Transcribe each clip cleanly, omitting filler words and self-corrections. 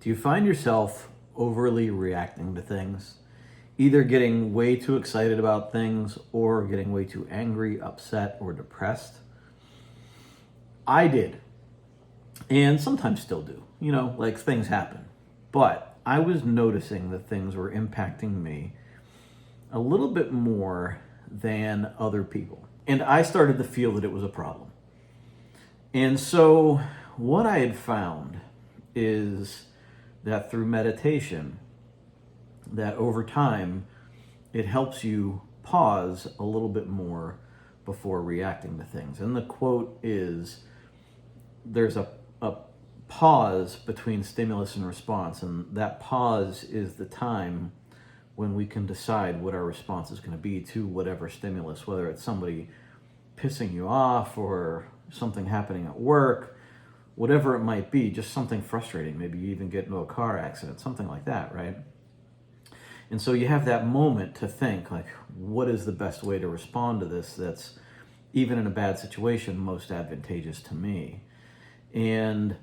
Do you find yourself overly reacting to things? Either getting way too excited about things or getting way too angry, upset, or depressed? I did, and sometimes still do. Like things happen. But I was noticing that things were impacting me a little bit more than other people. And I started to feel that it was a problem. And so, what I had found is that through meditation, that over time, it helps you pause a little bit more before reacting to things. And the quote is, there's a pause between stimulus and response, and that pause is the time when we can decide what our response is going to be to whatever stimulus, whether it's somebody pissing you off or something happening at work, whatever it might be, just something frustrating. Maybe you even get into a car accident, something like that, right? And so you have that moment to think, like, what is the best way to respond to this that's, even in a bad situation, most advantageous to me? And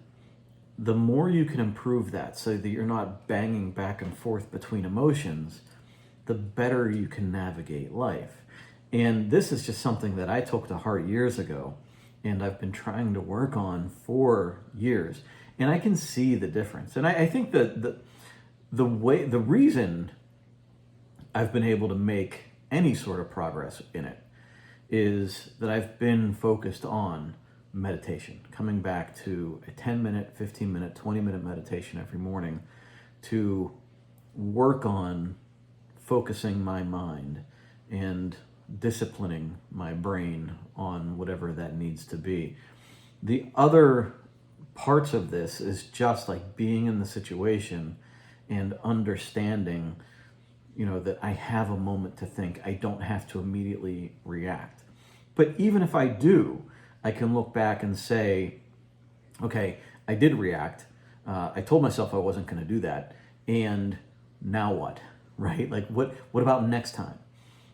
the more you can improve that so that you're not banging back and forth between emotions, the better you can navigate life. And this is just something that I took to heart years ago, and I've been trying to work on for years. And I can see the difference. And I think that the reason I've been able to make any sort of progress in it is that I've been focused on meditation, coming back to a 10-minute, 15-minute, 20-minute meditation every morning to work on focusing my mind and disciplining my brain on whatever that needs to be. The other parts of this is just like being in the situation and understanding, that I have a moment to think. I don't have to immediately react. But even if I do, I can look back and say, okay, I did react. I told myself I wasn't going to do that. And now what, right? Like, what about next time?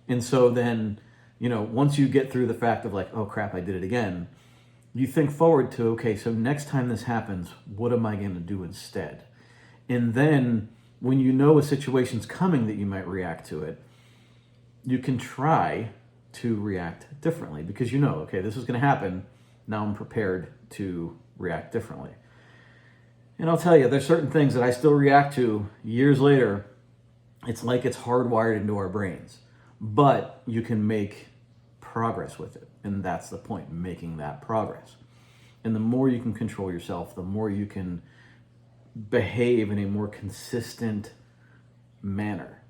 And so then, once you get through the fact of like, oh crap, I did it again, you think forward to, okay, so next time this happens, what am I going to do instead? And then when you know a situation's coming that you might react to it, you can try to react differently because okay, this is going to happen. Now I'm prepared to react differently. And I'll tell you, there's certain things that I still react to years later. It's like it's hardwired into our brains, but you can make progress with it. And that's the point, making that progress. And the more you can control yourself, the more you can behave in a more consistent manner,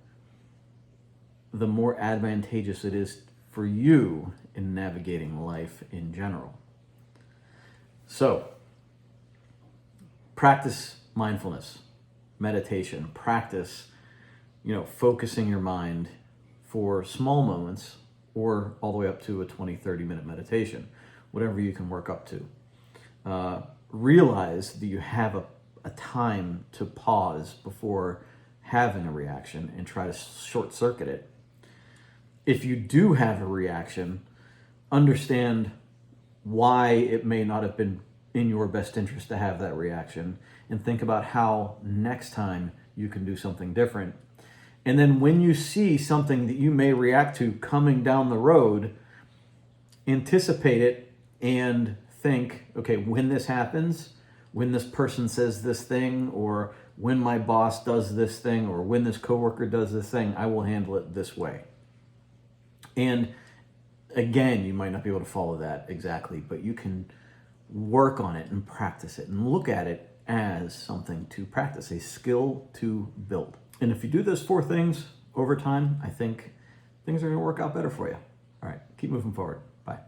the more advantageous it is for you in navigating life in general. So, practice mindfulness, meditation, practice, focusing your mind for small moments or all the way up to a 20, 30-minute meditation, whatever you can work up to. Realize that you have a time to pause before having a reaction and try to short circuit it. If you do have a reaction, understand why it may not have been in your best interest to have that reaction, and think about how next time you can do something different. And then when you see something that you may react to coming down the road, anticipate it and think, okay, when this happens, when this person says this thing, or when my boss does this thing, or when this coworker does this thing, I will handle it this way. And again, you might not be able to follow that exactly, but you can work on it and practice it and look at it as something to practice, a skill to build. And if you do those 4 things over time, I think things are going to work out better for you. All right, keep moving forward. Bye.